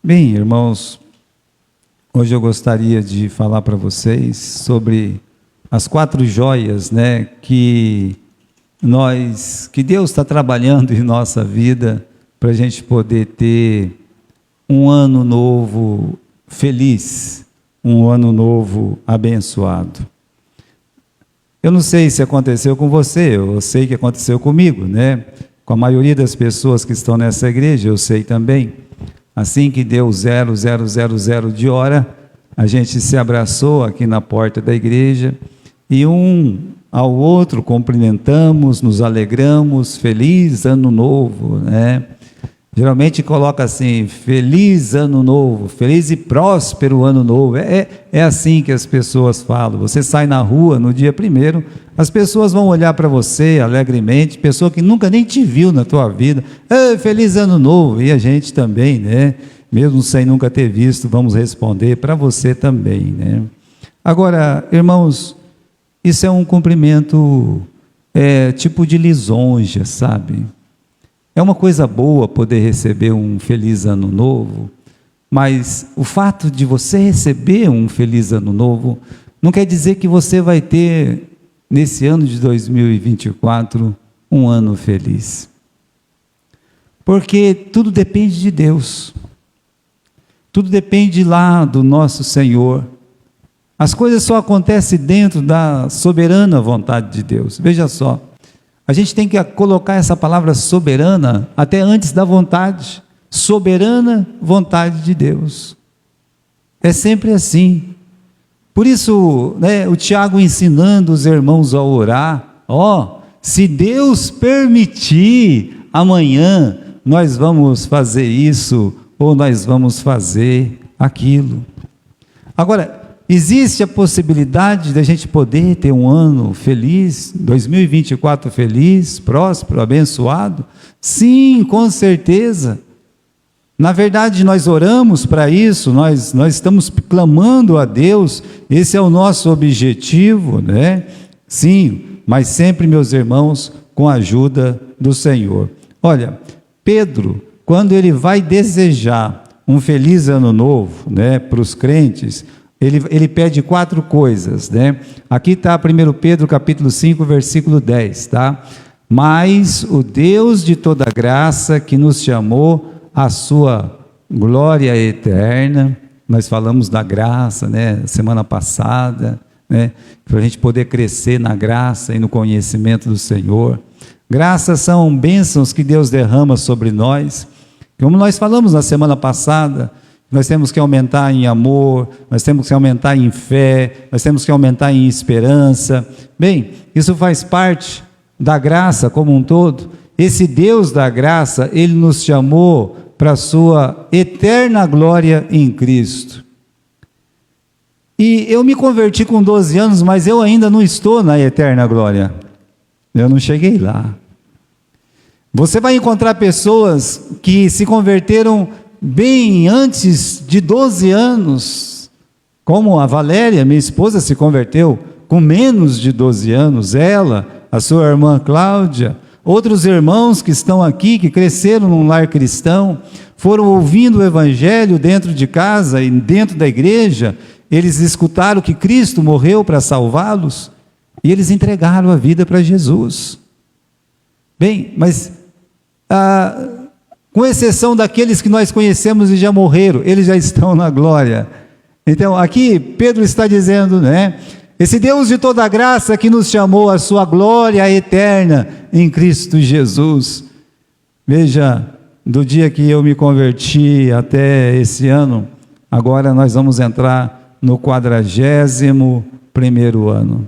Bem, irmãos, hoje eu gostaria de falar para vocês sobre as 4 joias, que Deus está trabalhando em nossa vida para a gente poder ter um ano novo feliz, um ano novo abençoado. Eu não sei se aconteceu com você, eu sei que aconteceu comigo, Com a maioria das pessoas que estão nessa igreja, eu sei também. Assim que deu 0000 de hora, a gente se abraçou aqui na porta da igreja e um ao outro cumprimentamos, nos alegramos, feliz ano novo, Geralmente coloca assim, feliz ano novo, feliz e próspero ano novo, é assim que as pessoas falam. Você sai na rua no dia 1º, as pessoas vão olhar para você alegremente, pessoa que nunca nem te viu na tua vida, feliz ano novo, e a gente também, mesmo sem nunca ter visto, vamos responder para você também, Agora, irmãos, isso é um cumprimento, tipo de lisonja, sabe? É uma coisa boa poder receber um feliz ano novo, mas o fato de você receber um feliz ano novo não quer dizer que você vai ter, nesse ano de 2024, um ano feliz. Porque tudo depende de Deus. Tudo depende lá do nosso Senhor. As coisas só acontecem dentro da soberana vontade de Deus. Veja só. A gente tem que colocar essa palavra soberana até antes da vontade. Soberana vontade de Deus. É sempre assim. Por isso, o Tiago ensinando os irmãos a orar, se Deus permitir, amanhã nós vamos fazer isso, ou nós vamos fazer aquilo. Agora, existe a possibilidade de a gente poder ter um ano feliz, 2024 feliz, próspero, abençoado? Sim, com certeza. Na verdade, nós oramos para isso, nós estamos clamando a Deus, esse é o nosso objetivo, Sim, mas sempre, meus irmãos, com a ajuda do Senhor. Olha, Pedro, quando ele vai desejar um feliz ano novo, para os crentes, ele pede 4 coisas, Aqui está 1 Pedro capítulo 5, versículo 10, Mas o Deus de toda graça que nos chamou à sua glória eterna, nós falamos da graça, semana passada, para a gente poder crescer na graça e no conhecimento do Senhor. Graças são bênçãos que Deus derrama sobre nós, como nós falamos na semana passada. Nós temos que aumentar em amor, nós temos que aumentar em fé, nós temos que aumentar em esperança. Bem, isso faz parte da graça como um todo. Esse Deus da graça, Ele nos chamou para a sua eterna glória em Cristo. E eu me converti com 12 anos, mas eu ainda não estou na eterna glória. Eu não cheguei lá. Você vai encontrar pessoas que se converteram bem antes de 12 anos, como a Valéria, minha esposa, se converteu com menos de 12 anos, ela, a sua irmã Cláudia, outros irmãos que estão aqui, que cresceram num lar cristão, foram ouvindo o Evangelho dentro de casa e dentro da igreja, eles escutaram que Cristo morreu para salvá-los, e eles entregaram a vida para Jesus. Bem, mas com exceção daqueles que nós conhecemos e já morreram, eles já estão na glória. Então, aqui Pedro está dizendo, esse Deus de toda graça que nos chamou à sua glória eterna em Cristo Jesus. Veja, do dia que eu me converti até esse ano, agora nós vamos entrar no 41º ano.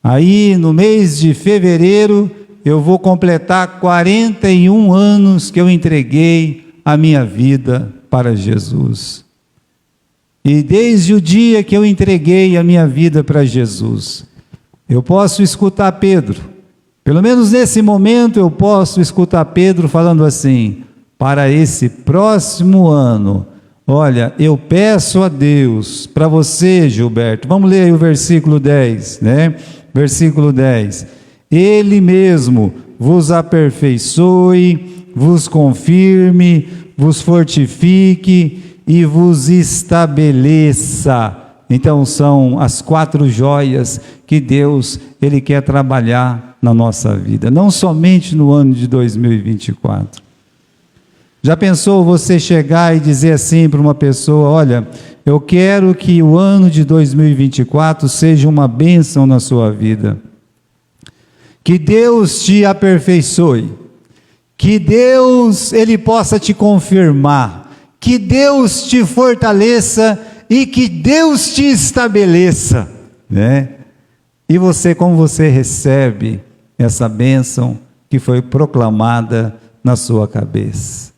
Aí, no mês de fevereiro, eu vou completar 41 anos que eu entreguei a minha vida para Jesus. E desde o dia que eu entreguei a minha vida para Jesus, eu posso escutar Pedro, pelo menos nesse momento eu posso escutar Pedro falando assim, para esse próximo ano, olha, eu peço a Deus, para você, Gilberto, vamos ler aí o versículo 10, Versículo 10. Ele mesmo vos aperfeiçoe, vos confirme, vos fortifique e vos estabeleça. Então são as 4 joias que Deus, Ele quer trabalhar na nossa vida, não somente no ano de 2024. Já pensou você chegar e dizer assim para uma pessoa: olha, eu quero que o ano de 2024 seja uma bênção na sua vida, que Deus te aperfeiçoe, que Deus, Ele possa te confirmar, que Deus te fortaleça e que Deus te estabeleça, né? E você, como você recebe essa bênção que foi proclamada na sua cabeça?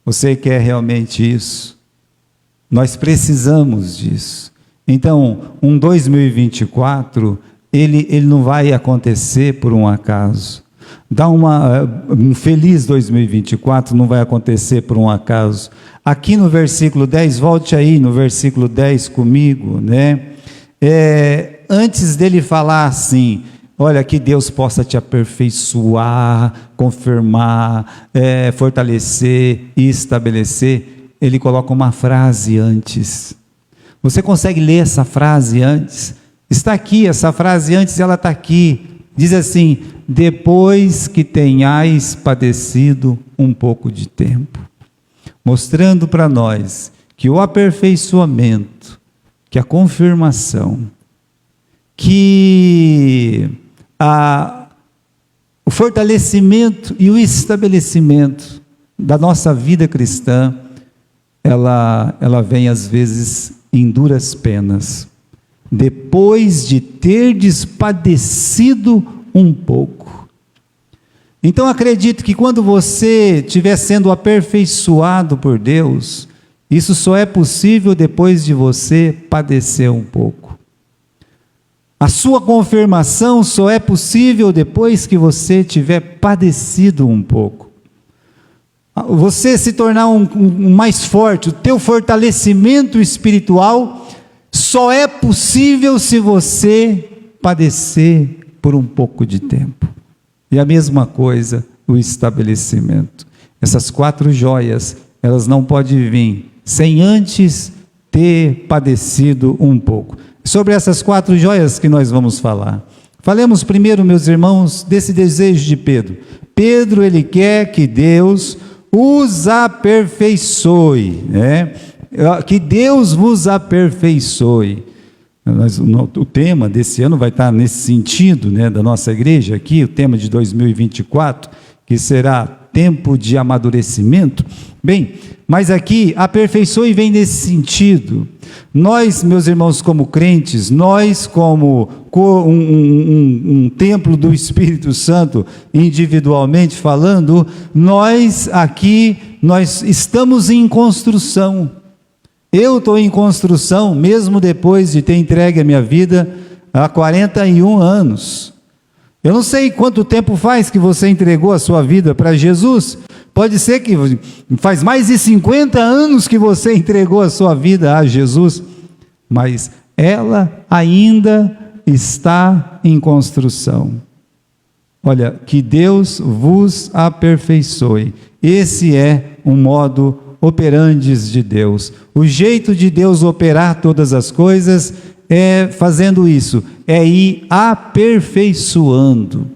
Você quer realmente isso? Nós precisamos disso. Então, um 2024, ele não vai acontecer por um acaso. Um feliz 2024 não vai acontecer por um acaso. Aqui no versículo 10, volte aí no versículo 10 comigo, né? Antes dele falar assim: olha, que Deus possa te aperfeiçoar, confirmar, fortalecer e estabelecer, ele coloca uma frase antes. Você consegue ler essa frase antes? Está aqui, essa frase antes, ela está aqui. Diz assim: depois que tenhais padecido um pouco de tempo. Mostrando para nós que o aperfeiçoamento, que a confirmação, que o fortalecimento e o estabelecimento da nossa vida cristã, ela vem às vezes em duras penas, depois de terdes padecido um pouco. Então acredito que quando você estiver sendo aperfeiçoado por Deus, isso só é possível depois de você padecer um pouco. A sua confirmação só é possível depois que você tiver padecido um pouco. Você se tornar um mais forte, o teu fortalecimento espiritual só é possível se você padecer por um pouco de tempo. E a mesma coisa, o estabelecimento. Essas 4 joias, elas não podem vir sem antes ter padecido um pouco. Sobre essas 4 joias que nós vamos falar. Falemos primeiro, meus irmãos, desse desejo de Pedro. Pedro, ele quer que Deus os aperfeiçoe, né? Que Deus vos aperfeiçoe. O tema desse ano vai estar nesse sentido, né, da nossa igreja aqui, o tema de 2024, que será tempo de amadurecimento. Bem, mas aqui, aperfeiçoe vem nesse sentido. Nós, meus irmãos, como crentes, nós como um templo do Espírito Santo, individualmente falando, nós estamos em construção. Eu estou em construção, mesmo depois de ter entregue a minha vida há 41 anos. Eu não sei quanto tempo faz que você entregou a sua vida para Jesus. Pode ser que faz mais de 50 anos que você entregou a sua vida a Jesus, mas ela ainda está em construção. Olha, que Deus vos aperfeiçoe. Esse é um modo operandes de Deus. O jeito de Deus operar todas as coisas é fazendo isso, é ir aperfeiçoando.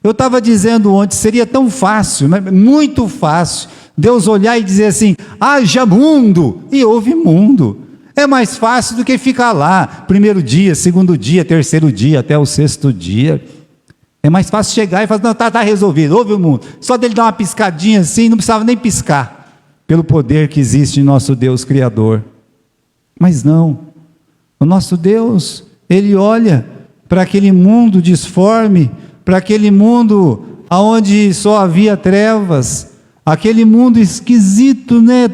Eu estava dizendo ontem, seria tão fácil, muito fácil, Deus olhar e dizer assim: haja mundo, e houve mundo. É mais fácil do que ficar lá, primeiro dia, segundo dia, terceiro dia, até o 6º dia. É mais fácil chegar e falar: não, está resolvido, houve o mundo. Só dele dar uma piscadinha assim, não precisava nem piscar, pelo poder que existe em nosso Deus Criador. Mas não, o nosso Deus, Ele olha para aquele mundo disforme, para aquele mundo onde só havia trevas, aquele mundo esquisito, né?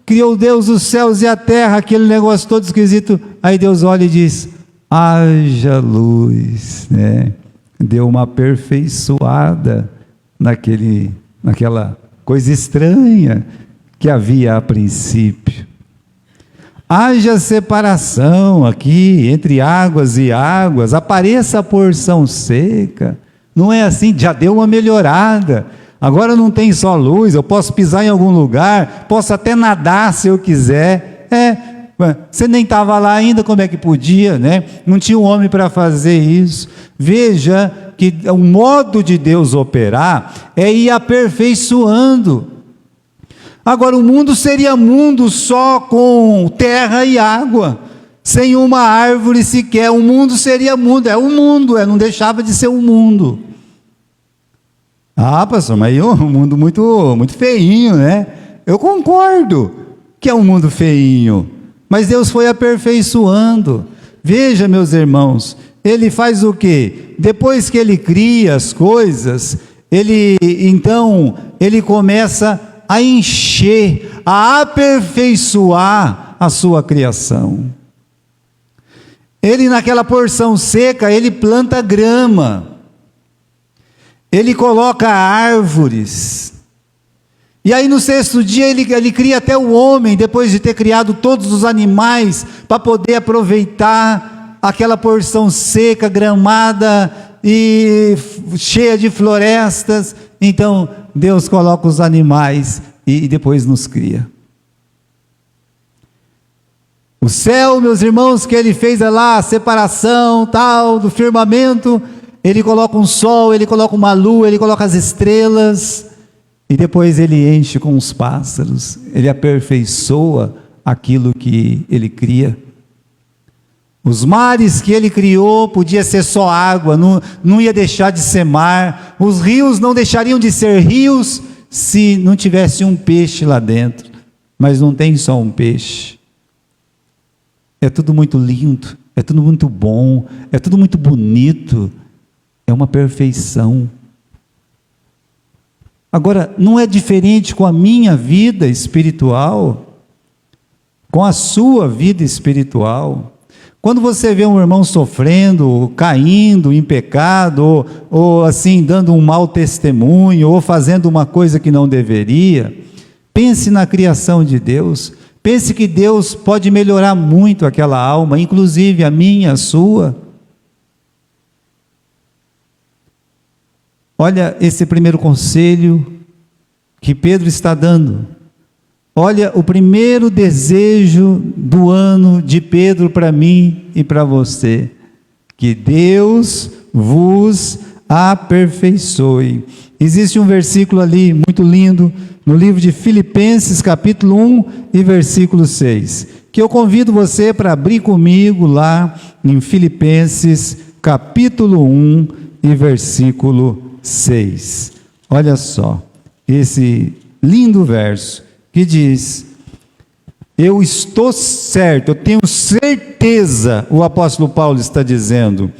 Criou Deus os céus e a terra, aquele negócio todo esquisito. Aí Deus olha e diz: haja luz, né? Deu uma aperfeiçoada naquela coisa estranha que havia a princípio. Haja separação aqui entre águas e águas, apareça a porção seca. Não é assim, já deu uma melhorada. Agora não tem só luz, eu posso pisar em algum lugar, posso até nadar se eu quiser. Você nem estava lá ainda, como é que podia, né? Não tinha um homem para fazer isso. Veja que o modo de Deus operar é ir aperfeiçoando. Agora, o mundo seria mundo só com terra e água, sem uma árvore sequer. O mundo seria mundo, não deixava de ser um mundo. Ah, pastor, mas é um mundo muito, muito feinho, né? Eu concordo que é um mundo feinho, mas Deus foi aperfeiçoando. Veja, meus irmãos, Ele faz o quê? Depois que Ele cria as coisas, Ele começa a encher, a aperfeiçoar a sua criação. Ele, naquela porção seca, Ele planta grama, Ele coloca árvores, e aí no sexto dia ele cria até o homem, depois de ter criado todos os animais, para poder aproveitar aquela porção seca, gramada e cheia de florestas. Então Deus coloca os animais e depois nos cria. O céu, meus irmãos, que Ele fez lá, a separação tal do firmamento, Ele coloca um sol, Ele coloca uma lua, Ele coloca as estrelas, e depois Ele enche com os pássaros. Ele aperfeiçoa aquilo que Ele cria. Os mares que Ele criou, podia ser só água, não ia deixar de ser mar. Os rios não deixariam de ser rios, se não tivesse um peixe lá dentro. Mas não tem só um peixe. É tudo muito lindo, é tudo muito bom, é tudo muito bonito, é uma perfeição. Agora, não é diferente com a minha vida espiritual, com a sua vida espiritual. Quando você vê um irmão sofrendo, caindo em pecado, ou assim, dando um mau testemunho, ou fazendo uma coisa que não deveria, pense na criação de Deus. Pense que Deus pode melhorar muito aquela alma, inclusive a minha, a sua. Olha esse primeiro conselho que Pedro está dando. Olha o primeiro desejo do ano de Pedro para mim e para você. Que Deus vos aperfeiçoe. Existe um versículo ali muito lindo, no livro de Filipenses, capítulo 1 e versículo 6, que eu convido você para abrir comigo lá em Filipenses, capítulo 1 e versículo 6. Olha só, esse lindo verso que diz: eu estou certo, eu tenho certeza, o apóstolo Paulo está dizendo,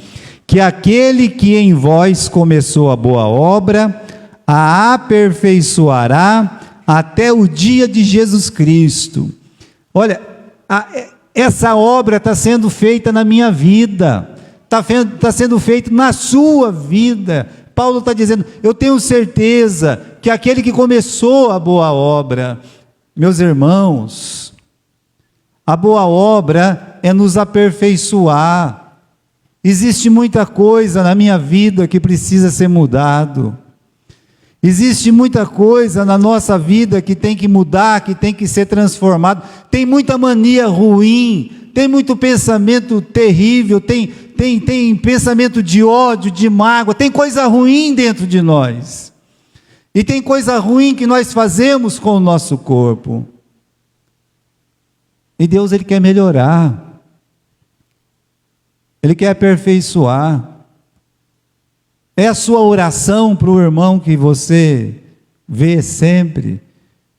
que aquele que em vós começou a boa obra, a aperfeiçoará até o dia de Jesus Cristo. Olha, essa obra está sendo feita na minha vida, está sendo feita na sua vida. Paulo está dizendo, eu tenho certeza que aquele que começou a boa obra, meus irmãos, a boa obra é nos aperfeiçoar. Existe muita coisa na minha vida que precisa ser mudado. Existe muita coisa na nossa vida que tem que mudar, que tem que ser transformado. Tem muita mania ruim, tem muito pensamento terrível, tem pensamento de ódio, de mágoa, tem coisa ruim dentro de nós. E tem coisa ruim que nós fazemos com o nosso corpo. E Deus, Ele quer melhorar. Ele quer aperfeiçoar. É a sua oração para o irmão que você vê sempre,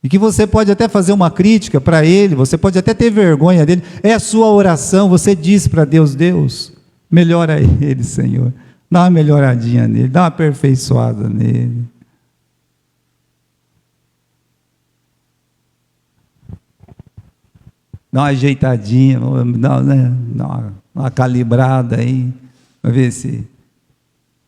e que você pode até fazer uma crítica para ele, você pode até ter vergonha dele, é a sua oração, você diz para Deus, Deus, melhora ele, Senhor, dá uma melhoradinha nele, dá uma aperfeiçoada nele. Dá uma ajeitadinha, dá uma calibrada aí, para ver se...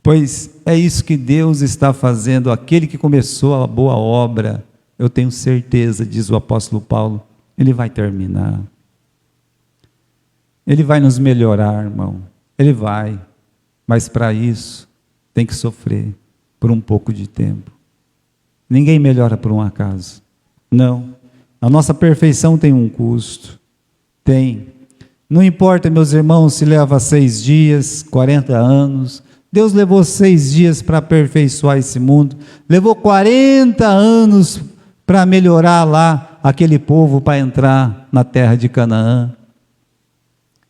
Pois é isso que Deus está fazendo, aquele que começou a boa obra, eu tenho certeza, diz o apóstolo Paulo, ele vai terminar. Ele vai nos melhorar, irmão, ele vai, mas para isso tem que sofrer por um pouco de tempo. Ninguém melhora por um acaso. Não. A nossa perfeição tem um custo. Tem. Não importa, meus irmãos, se leva 6 dias, 40 anos. Deus levou 6 dias para aperfeiçoar esse mundo. Levou 40 anos para melhorar lá aquele povo para entrar na terra de Canaã.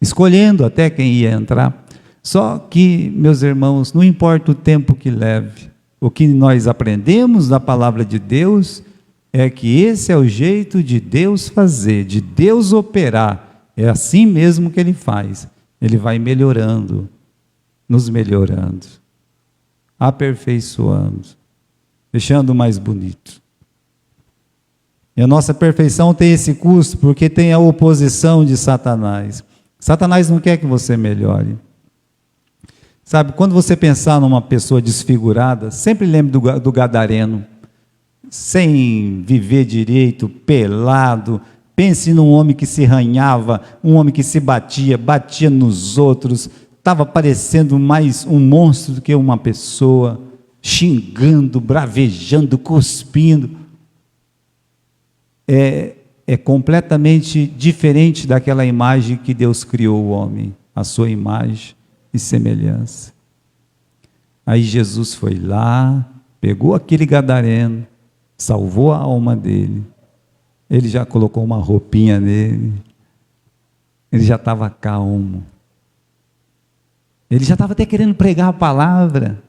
Escolhendo até quem ia entrar. Só que, meus irmãos, não importa o tempo que leve. O que nós aprendemos da palavra de Deus é que esse é o jeito de Deus fazer, de Deus operar. É assim mesmo que Ele faz. Ele vai melhorando, nos melhorando, aperfeiçoando, deixando mais bonito. E a nossa perfeição tem esse custo, porque tem a oposição de Satanás. Satanás não quer que você melhore. Sabe, quando você pensar numa pessoa desfigurada, sempre lembre do gadareno, sem viver direito, pelado. Pense num homem que se arranhava, um homem que se batia nos outros, estava parecendo mais um monstro do que uma pessoa, xingando, bravejando, cuspindo. É completamente diferente daquela imagem que Deus criou o homem, a sua imagem e semelhança. Aí Jesus foi lá, pegou aquele gadareno, salvou a alma dele. Ele já colocou uma roupinha nele. Ele já estava calmo. Ele já estava até querendo pregar a palavra.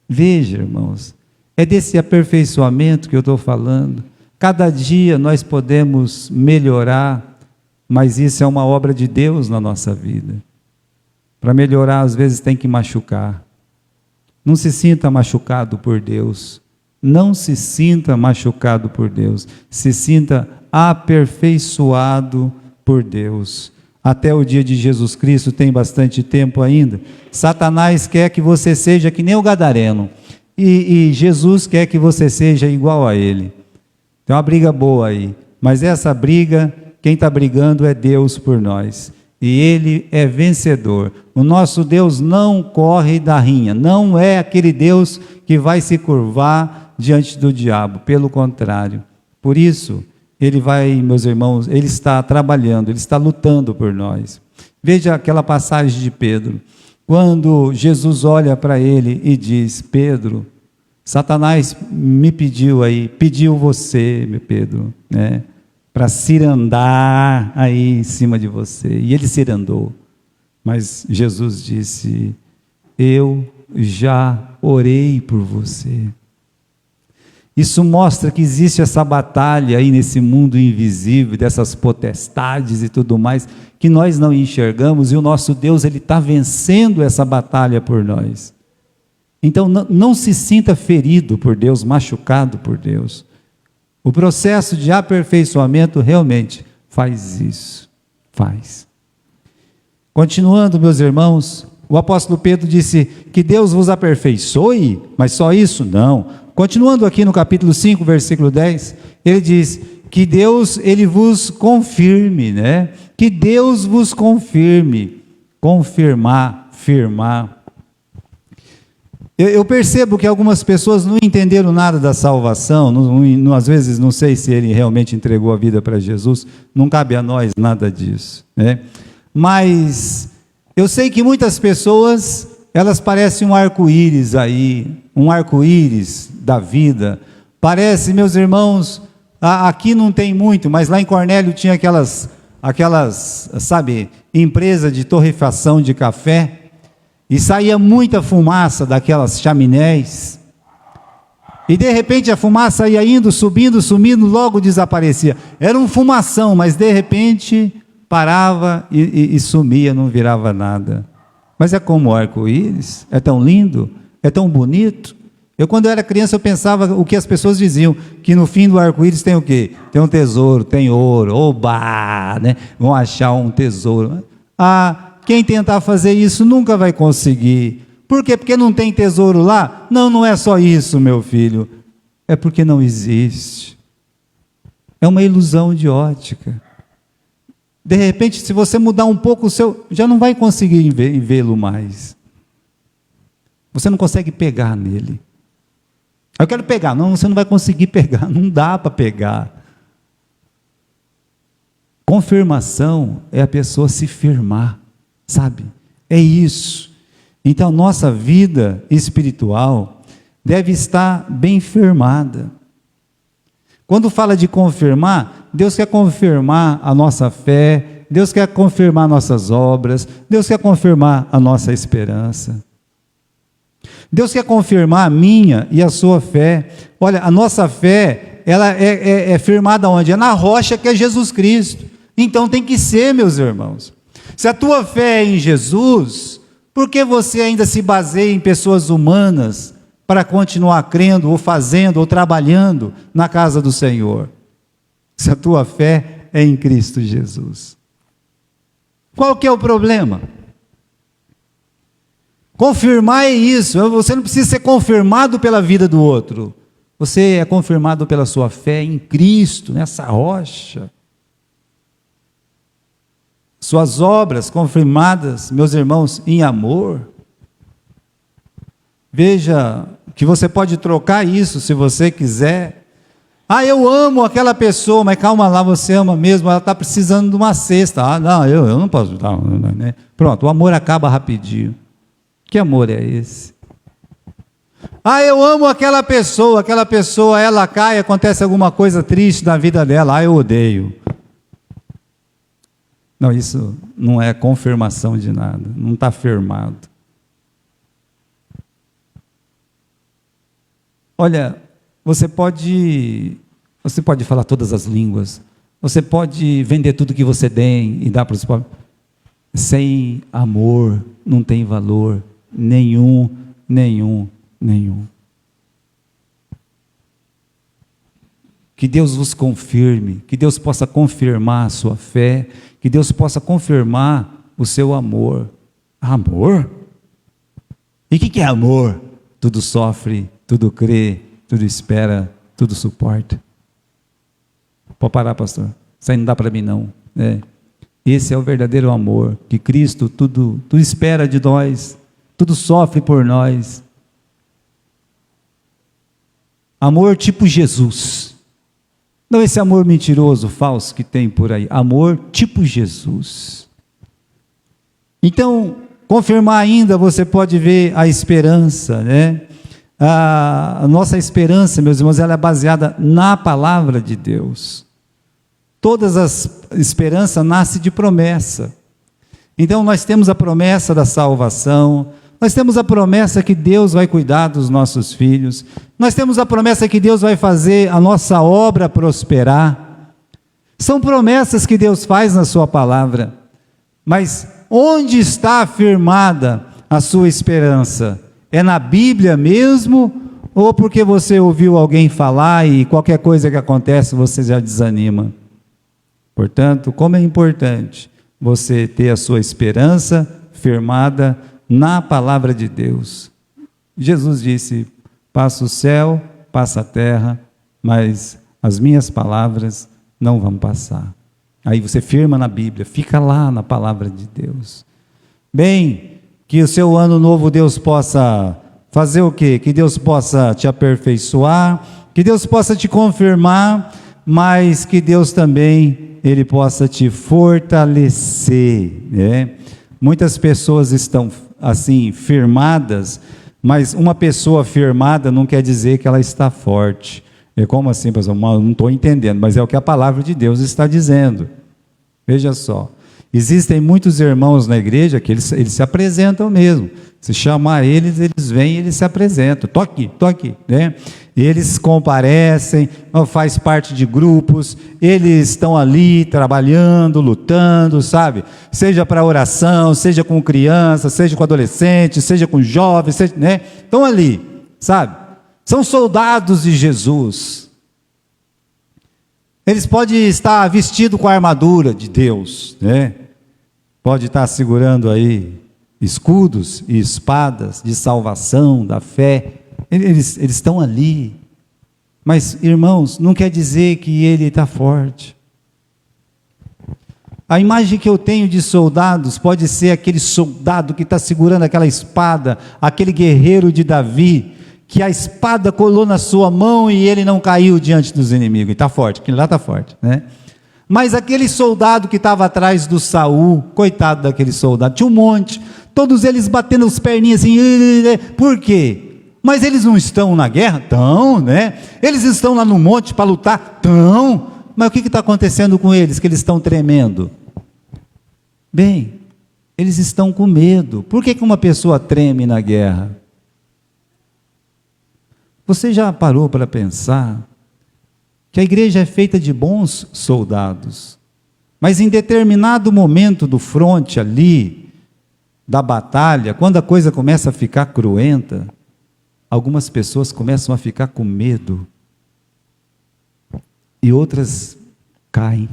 Veja, irmãos, é desse aperfeiçoamento que eu estou falando. Cada dia nós podemos melhorar, mas isso é uma obra de Deus na nossa vida. Para melhorar, às vezes tem que machucar. Não se sinta machucado por Deus. Não se sinta machucado por Deus. Se sinta aperfeiçoado por Deus. Até o dia de Jesus Cristo tem bastante tempo ainda. Satanás quer que você seja que nem o gadareno. E Jesus quer que você seja igual a ele. Tem uma briga boa aí. Mas essa briga, quem está brigando é Deus por nós. E Ele é vencedor. O nosso Deus não corre da rinha. Não é aquele Deus que vai se curvar diante do diabo. Pelo contrário. Por isso, Ele vai, meus irmãos, Ele está trabalhando, Ele está lutando por nós. Veja aquela passagem de Pedro. Quando Jesus olha para ele e diz: Pedro, Satanás me pediu você, meu Pedro, né? Para cirandar aí em cima de você. E ele cirandou. Mas Jesus disse: eu já orei por você. Isso mostra que existe essa batalha aí nesse mundo invisível, dessas potestades e tudo mais, que nós não enxergamos, e o nosso Deus, Ele está vencendo essa batalha por nós. Então não se sinta ferido por Deus, machucado por Deus. O processo de aperfeiçoamento realmente faz isso, faz. Continuando, meus irmãos, o apóstolo Pedro disse que Deus vos aperfeiçoe, mas só isso? Não. Continuando aqui no capítulo 5, versículo 10, ele diz que Deus, Ele vos confirme, né? Que Deus vos confirme, confirmar, firmar. Eu percebo que algumas pessoas não entenderam nada da salvação, às vezes não sei se ele realmente entregou a vida para Jesus, não cabe a nós nada disso, né? Mas eu sei que muitas pessoas, elas parecem um arco-íris aí, um arco-íris da vida. Parece, meus irmãos, aqui não tem muito, mas lá em Cornélio tinha aquelas, sabe, empresa de torrefação de café, e saía muita fumaça daquelas chaminés, e de repente a fumaça ia indo, subindo, sumindo, logo desaparecia. Era um fumação, mas de repente parava e sumia, não virava nada. Mas é como o arco-íris, é tão lindo, é tão bonito. Quando eu era criança, eu pensava o que as pessoas diziam, que no fim do arco-íris tem o quê? Tem um tesouro, tem ouro, oba, né? Vão achar um tesouro. Quem tentar fazer isso nunca vai conseguir. Por quê? Porque não tem tesouro lá? Não, não é só isso, meu filho. É porque não existe. É uma ilusão de ótica. De repente, se você mudar um pouco o seu, já não vai conseguir vê-lo mais. Você não consegue pegar nele. Eu quero pegar. Não, você não vai conseguir pegar, não dá para pegar. Confirmação é a pessoa se firmar, sabe? É isso. Então, nossa vida espiritual deve estar bem firmada. Quando fala de confirmar, Deus quer confirmar a nossa fé, Deus quer confirmar nossas obras, Deus quer confirmar a nossa esperança. Deus quer confirmar a minha e a sua fé. Olha, a nossa fé, ela é firmada onde? É na rocha que é Jesus Cristo. Então tem que ser, meus irmãos. Se a tua fé é em Jesus, por que você ainda se baseia em pessoas humanas para continuar crendo, ou fazendo, ou trabalhando na casa do Senhor? Se a tua fé é em Cristo Jesus. Qual que é o problema? Confirmar é isso. Você não precisa ser confirmado pela vida do outro. Você é confirmado pela sua fé em Cristo, nessa rocha. Suas obras confirmadas, meus irmãos, em amor. Veja que você pode trocar isso se você quiser. Ah, eu amo aquela pessoa, mas calma lá, você ama mesmo, ela está precisando de uma cesta. Ah, não, eu não posso dar, né? Pronto, o amor acaba rapidinho. Que amor é esse? Ah, eu amo aquela pessoa, ela cai, acontece alguma coisa triste na vida dela, ah, eu odeio. Não, isso não é confirmação de nada, não está firmado. Olha, você pode falar todas as línguas, você pode vender tudo que você tem e dar para os pobres. Sem amor não tem valor nenhum. Que Deus vos confirme, que Deus possa confirmar a sua fé, que Deus possa confirmar o seu amor. Amor? E o que é amor? Tudo sofre, tudo crê, tudo espera, tudo suporta. Pode parar, pastor. Isso aí não dá para mim, não. Esse é o verdadeiro amor, que Cristo tudo espera de nós, tudo sofre por nós. Amor tipo Jesus. Não esse amor mentiroso, falso que tem por aí. Amor tipo Jesus. Então, confirmar ainda, você pode ver a esperança, né? A nossa esperança, meus irmãos, ela é baseada na palavra de Deus. Todas as esperanças nascem de promessa. Então, nós temos a promessa da salvação, nós temos a promessa que Deus vai cuidar dos nossos filhos, nós temos a promessa que Deus vai fazer a nossa obra prosperar. São promessas que Deus faz na sua palavra. Mas onde está afirmada a sua esperança? É na Bíblia mesmo? Ou porque você ouviu alguém falar e qualquer coisa que acontece você já desanima? Portanto, como é importante você ter a sua esperança firmada na palavra de Deus. Jesus disse: passa o céu, passa a terra, mas as minhas palavras não vão passar. Aí você firma na Bíblia, fica lá na palavra de Deus. Bem, que o seu ano novo Deus possa fazer o quê? Que Deus possa te aperfeiçoar, que Deus possa te confirmar, mas que Deus também, Ele possa te fortalecer, né? Muitas pessoas estão assim, firmadas, mas uma pessoa firmada não quer dizer que ela está forte. É como assim, pessoal? Não estou entendendo, mas é o que a palavra de Deus está dizendo. Veja só, existem muitos irmãos na igreja que eles se apresentam mesmo. Se chamar eles, eles vêm e eles se apresentam. Estou aqui, né? Eles comparecem, faz parte de grupos, eles estão ali trabalhando, lutando, sabe? Seja para oração, seja com criança, seja com adolescente, seja com jovens, seja, né? Estão ali, sabe? São soldados de Jesus. Eles podem estar vestidos com a armadura de Deus, né? Pode estar segurando aí escudos e espadas de salvação, da fé. Eles estão ali, mas irmãos, não quer dizer que ele está forte. A imagem que eu tenho de soldados pode ser aquele soldado que está segurando aquela espada, aquele guerreiro de Davi, que a espada colou na sua mão e ele não caiu diante dos inimigos. E está forte, aquele lá está forte, né? Mas aquele soldado que estava atrás do Saul, coitado daquele soldado, tinha um monte, todos eles batendo as perninhas assim, por quê? Mas eles não estão na guerra? Estão, né? Eles estão lá no monte para lutar? Estão. Mas o que está acontecendo com eles, que eles estão tremendo? Bem, eles estão com medo. Por que uma pessoa treme na guerra? Você já parou para pensar que a igreja é feita de bons soldados, mas em determinado momento do fronte ali, da batalha, quando a coisa começa a ficar cruenta, algumas pessoas começam a ficar com medo, e outras caem,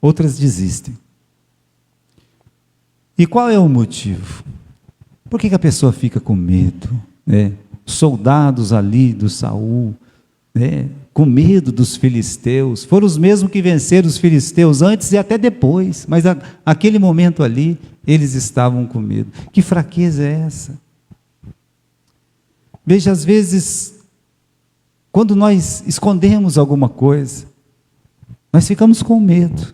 outras desistem. E qual é o motivo? Por que a pessoa fica com medo? Soldados ali do Saul, com medo dos filisteus, foram os mesmos que venceram os filisteus antes e até depois, mas aquele momento ali, eles estavam com medo. Que fraqueza é essa? Veja, às vezes, quando nós escondemos alguma coisa, nós ficamos com medo.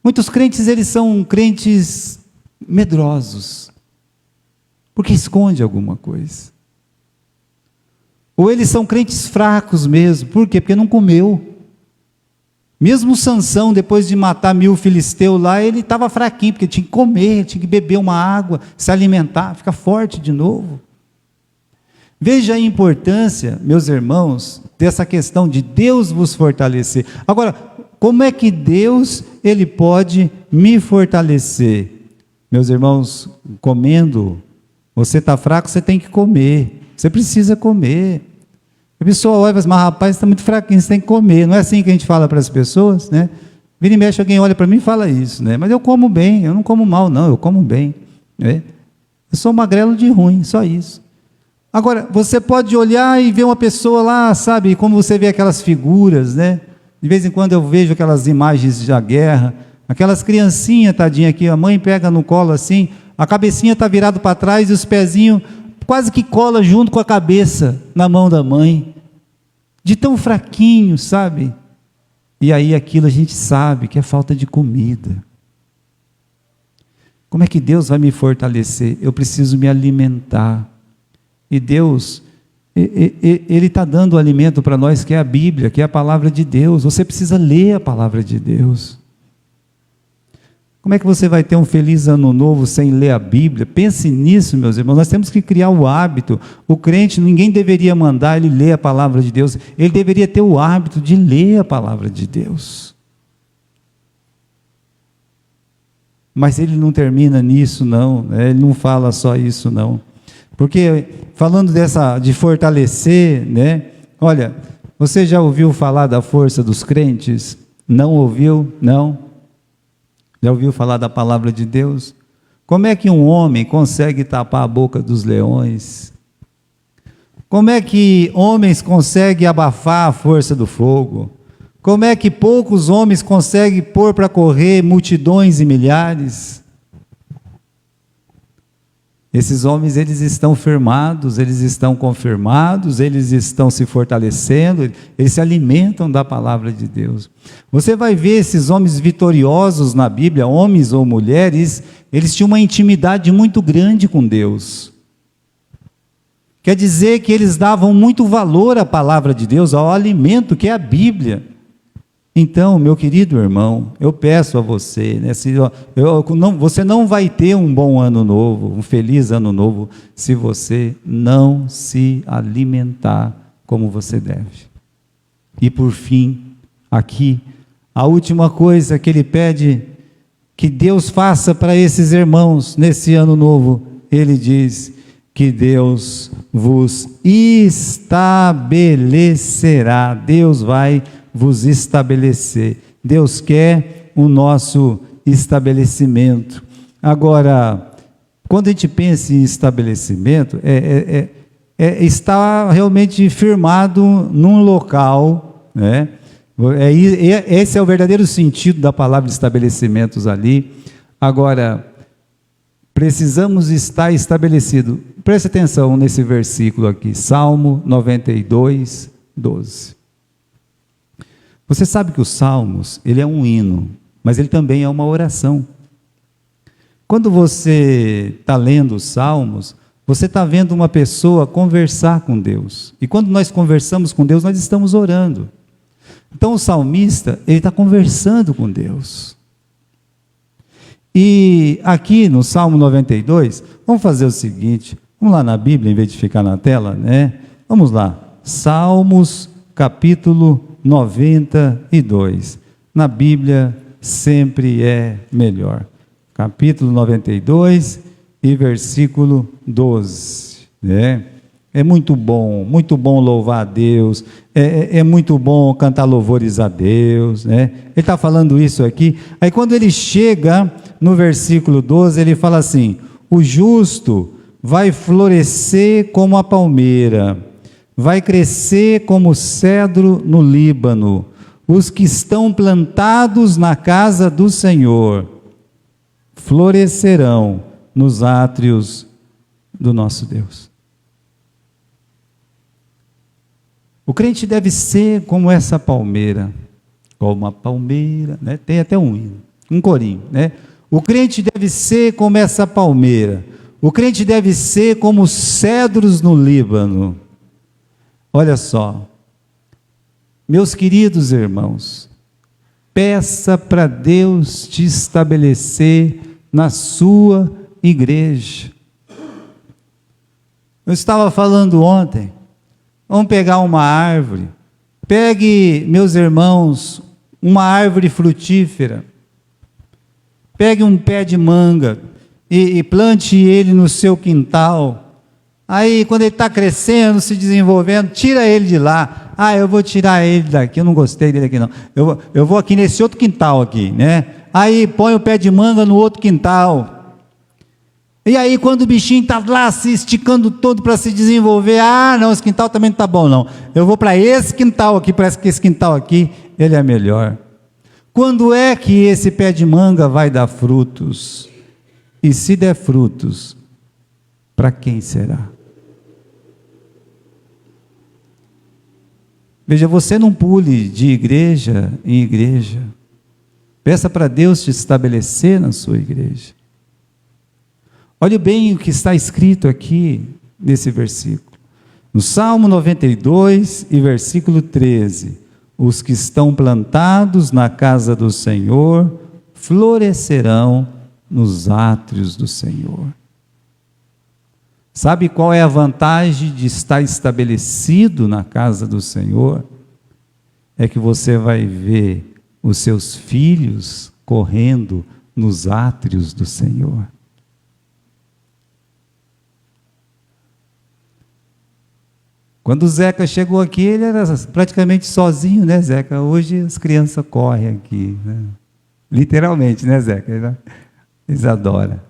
Muitos crentes, eles são crentes medrosos, porque esconde alguma coisa. Ou eles são crentes fracos mesmo, por quê? Porque não comeu. Mesmo Sansão, depois de matar 1000 filisteus lá, ele estava fraquinho, porque tinha que comer, tinha que beber uma água, se alimentar, ficar forte de novo. Veja a importância, meus irmãos, dessa questão de Deus vos fortalecer. Agora, como é que Deus, Ele pode me fortalecer? Meus irmãos, comendo. Você está fraco, você tem que comer. Você precisa comer. A pessoa olha e fala, mas rapaz, você está muito fraquinho, você tem que comer. Não é assim que a gente fala para as pessoas, né? Vira e mexe, alguém olha para mim e fala isso, né? Mas eu como bem, eu não como mal não, eu como bem. Eu sou magrelo de ruim, só isso. Agora, você pode olhar e ver uma pessoa lá, sabe, como você vê aquelas figuras, né? De vez em quando eu vejo aquelas imagens da guerra, aquelas criancinhas, tadinha aqui, a mãe pega no colo assim, a cabecinha está virada para trás e os pezinhos quase que cola junto com a cabeça na mão da mãe, de tão fraquinho, sabe? E aí aquilo a gente sabe que é falta de comida. Como é que Deus vai me fortalecer? Eu preciso me alimentar. E Deus, Ele está dando o alimento para nós, que é a Bíblia, que é a palavra de Deus. Você precisa ler a palavra de Deus. Como é que você vai ter um feliz ano novo sem ler a Bíblia? Pense nisso, meus irmãos. Nós temos que criar o hábito. O crente, ninguém deveria mandar ele ler a palavra de Deus. Ele deveria ter o hábito de ler a palavra de Deus. Mas ele não termina nisso, não. Ele não fala só isso, não. Porque, falando de fortalecer, né? Olha, você já ouviu falar da força dos crentes? Não ouviu? Não? Já ouviu falar da palavra de Deus? Como é que um homem consegue tapar a boca dos leões? Como é que homens conseguem abafar a força do fogo? Como é que poucos homens conseguem pôr para correr multidões e milhares? Esses homens, eles estão firmados, eles estão confirmados, eles estão se fortalecendo, eles se alimentam da palavra de Deus. Você vai ver esses homens vitoriosos na Bíblia, homens ou mulheres, eles tinham uma intimidade muito grande com Deus. Quer dizer que eles davam muito valor à palavra de Deus, ao alimento que é a Bíblia. Então, meu querido irmão, eu peço a você, né, você não vai ter um bom ano novo, um feliz ano novo, se você não se alimentar como você deve. E por fim, aqui, a última coisa que ele pede que Deus faça para esses irmãos nesse ano novo, ele diz que Deus vos estabelecerá. Deus vai vos estabelecer. Deus quer o nosso estabelecimento. Agora, quando a gente pensa em estabelecimento, está realmente firmado num local, né? Esse é o verdadeiro sentido da palavra estabelecimentos ali. Agora, Precisamos estar estabelecido. Preste atenção nesse versículo aqui, Salmo 92, 12. Você sabe que os Salmos, ele é um hino, mas ele também é uma oração. Quando você está lendo os Salmos, você está vendo uma pessoa conversar com Deus. E quando nós conversamos com Deus, nós estamos orando. Então o salmista, ele está conversando com Deus. E aqui no Salmo 92, vamos fazer o seguinte, vamos lá na Bíblia, em vez de ficar na tela, né? Vamos lá, Salmos capítulo 92. Na Bíblia sempre é melhor. Capítulo 92 e versículo 12, né? É muito bom louvar a Deus, é muito bom cantar louvores a Deus, né? Ele está falando isso aqui, aí quando ele chega no versículo 12, ele fala assim, o justo vai florescer como a palmeira, vai crescer como o cedro no Líbano, os que estão plantados na casa do Senhor, florescerão nos átrios do nosso Deus. O crente deve ser como essa palmeira, como a palmeira, né? Tem até um hino, um corinho, né? O crente deve ser como essa palmeira, o crente deve ser como os cedros no Líbano. Olha só, meus queridos irmãos, peça para Deus te estabelecer na sua igreja. Eu estava falando ontem, vamos pegar uma árvore, pegue, meus irmãos, uma árvore frutífera, pegue um pé de manga e plante ele no seu quintal. Aí quando ele está crescendo, se desenvolvendo, tira ele de lá. Eu vou tirar ele daqui, eu não gostei dele aqui não, eu vou aqui nesse outro quintal aqui, né? Aí põe o pé de manga no outro quintal. E aí quando o bichinho está lá se esticando todo para se desenvolver, não, esse quintal também não está bom não, eu vou para esse quintal aqui, parece que esse quintal aqui, ele é melhor. Quando é que esse pé de manga vai dar frutos? E se der frutos, para quem será? Veja, você não pule de igreja em igreja. Peça para Deus te estabelecer na sua igreja. Olhe bem o que está escrito aqui nesse versículo. No Salmo 92 e versículo 13. Os que estão plantados na casa do Senhor florescerão nos átrios do Senhor. Sabe qual é a vantagem de estar estabelecido na casa do Senhor? É que você vai ver os seus filhos correndo nos átrios do Senhor. Quando o Zeca chegou aqui, ele era praticamente sozinho, né, Zeca? Hoje as crianças correm aqui, né? Literalmente, né, Zeca? Eles adoram.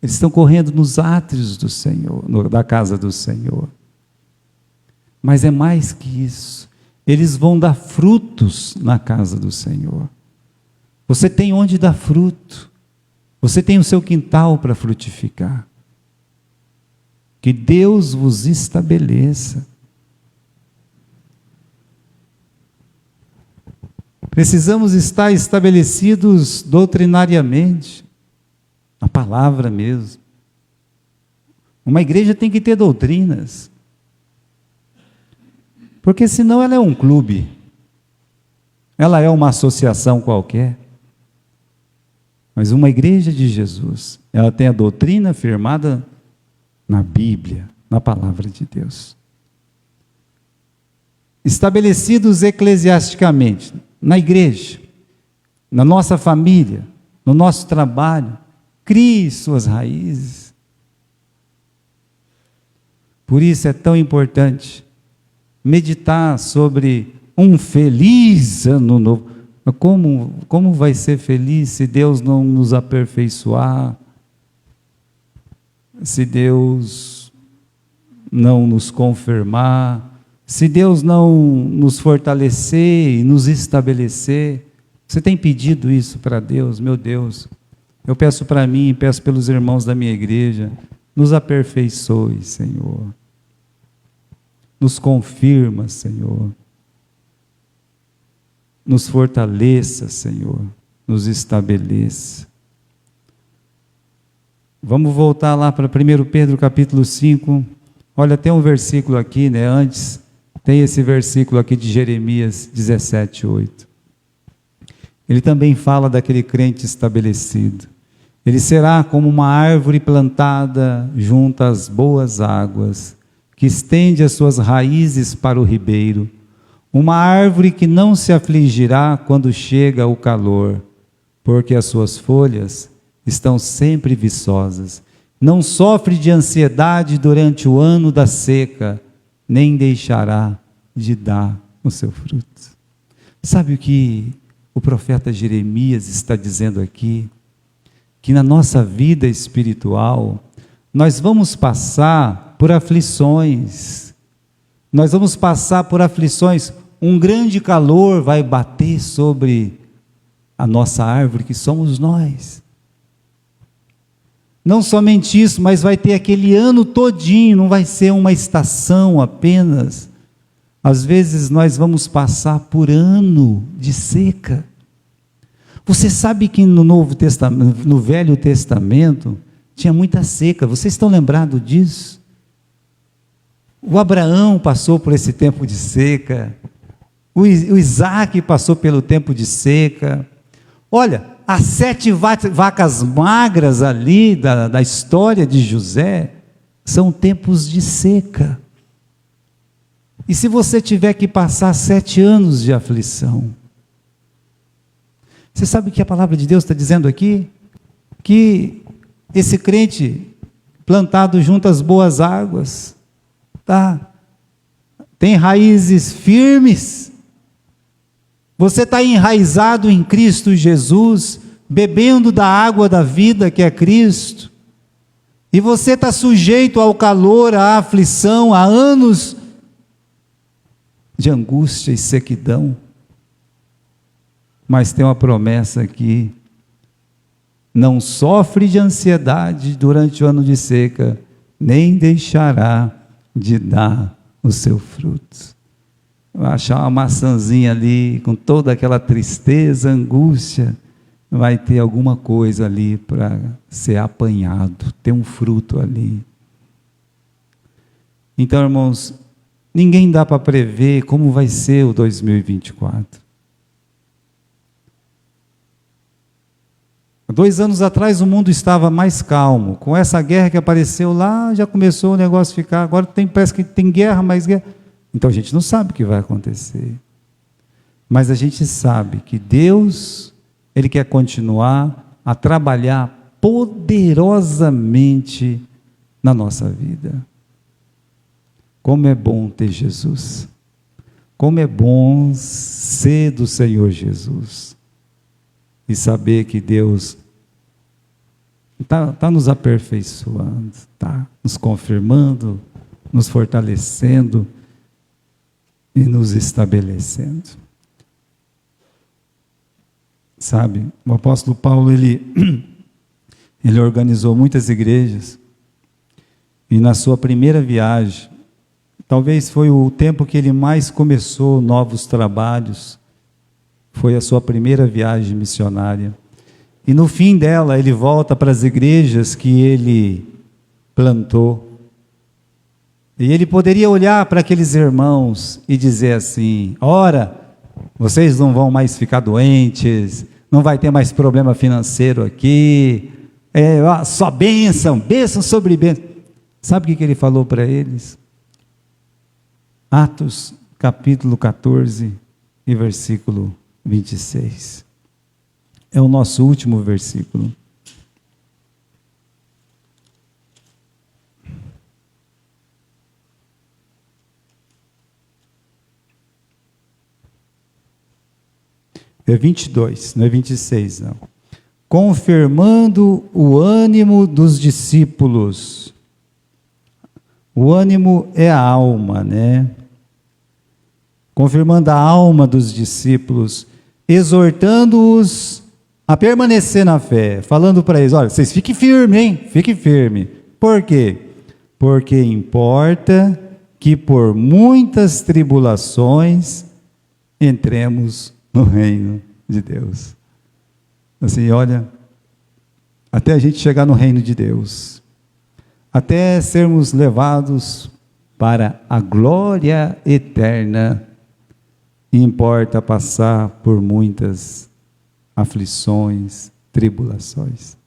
Eles estão correndo nos átrios do Senhor, da casa do Senhor. Mas é mais que isso. Eles vão dar frutos na casa do Senhor. Você tem onde dar fruto. Você tem o seu quintal para frutificar. Que Deus vos estabeleça. Precisamos estar estabelecidos doutrinariamente. A palavra mesmo. Uma igreja tem que ter doutrinas. Porque senão ela é um clube. Ela é uma associação qualquer. Mas uma igreja de Jesus, ela tem a doutrina firmada na Bíblia, na palavra de Deus. Estabelecidos eclesiasticamente, na igreja, na nossa família, no nosso trabalho, crie suas raízes. Por isso é tão importante meditar sobre um feliz ano novo. Como vai ser feliz se Deus não nos aperfeiçoar? Se Deus não nos confirmar? Se Deus não nos fortalecer e nos estabelecer? Você tem pedido isso para Deus? Meu Deus, Eu peço para mim, peço pelos irmãos da minha igreja, nos aperfeiçoe, Senhor. Nos confirma, Senhor. Nos fortaleça, Senhor. Nos estabeleça. Vamos voltar lá para 1 Pedro capítulo 5. Olha, tem um versículo aqui, né? Antes, tem esse versículo aqui de Jeremias 17:8. Ele também fala daquele crente estabelecido. Ele será como uma árvore plantada junto às boas águas, que estende as suas raízes para o ribeiro. Uma árvore que não se afligirá quando chega o calor, porque as suas folhas estão sempre viçosas. Não sofre de ansiedade durante o ano da seca, nem deixará de dar o seu fruto. Sabe o que o profeta Jeremias está dizendo aqui? Que na nossa vida espiritual, nós vamos passar por aflições. Nós vamos passar por aflições. Um grande calor vai bater sobre a nossa árvore, que somos nós. Não somente isso, mas vai ter aquele ano todinho, não vai ser uma estação apenas. Às vezes nós vamos passar por ano de seca. Você sabe que no Novo Testamento, no Velho Testamento, tinha muita seca. Vocês estão lembrados disso? O Abraão passou por esse tempo de seca. O Isaac passou pelo tempo de seca. Olha, as 7 vacas magras ali da história de José são tempos de seca. E se você tiver que passar 7 anos de aflição, você sabe o que a palavra de Deus está dizendo aqui? Que esse crente plantado junto às boas águas, tem raízes firmes. Você está enraizado em Cristo Jesus, bebendo da água da vida que é Cristo, e você está sujeito ao calor, à aflição, a anos de angústia e sequidão. Mas tem uma promessa aqui: não sofre de ansiedade durante o ano de seca, nem deixará de dar o seu fruto. Achar uma maçãzinha ali, com toda aquela tristeza, angústia, vai ter alguma coisa ali para ser apanhado, ter um fruto ali. Então, irmãos, ninguém dá para prever como vai ser o 2024. 2 anos atrás o mundo estava mais calmo. Com essa guerra que apareceu lá, já começou o negócio a ficar. Agora parece que tem guerra, mais guerra. Então a gente não sabe o que vai acontecer. Mas a gente sabe que Deus, Ele quer continuar a trabalhar poderosamente na nossa vida. Como é bom ter Jesus. Como é bom ser do Senhor Jesus. E saber que Deus está nos aperfeiçoando, está nos confirmando, nos fortalecendo e nos estabelecendo. Sabe, o apóstolo Paulo, ele organizou muitas igrejas, e na sua primeira viagem, talvez foi o tempo que ele mais começou novos trabalhos, foi a sua primeira viagem missionária. E no fim dela, ele volta para as igrejas que ele plantou. E ele poderia olhar para aqueles irmãos e dizer assim: ora, vocês não vão mais ficar doentes, não vai ter mais problema financeiro aqui, só bênção sobre bênção. Sabe o que ele falou para eles? Atos capítulo 14 e versículo 26. É o nosso último versículo. É 22, não é 26, não. Confirmando o ânimo dos discípulos. O ânimo é a alma, né? Confirmando a alma dos discípulos, exortando-os a permanecer na fé, falando para eles: olha, vocês fiquem firmes, hein? Fiquem firmes. Por quê? Porque importa que por muitas tribulações entremos no reino de Deus. Assim, olha, até a gente chegar no reino de Deus, até sermos levados para a glória eterna, importa passar por muitas aflições, tribulações.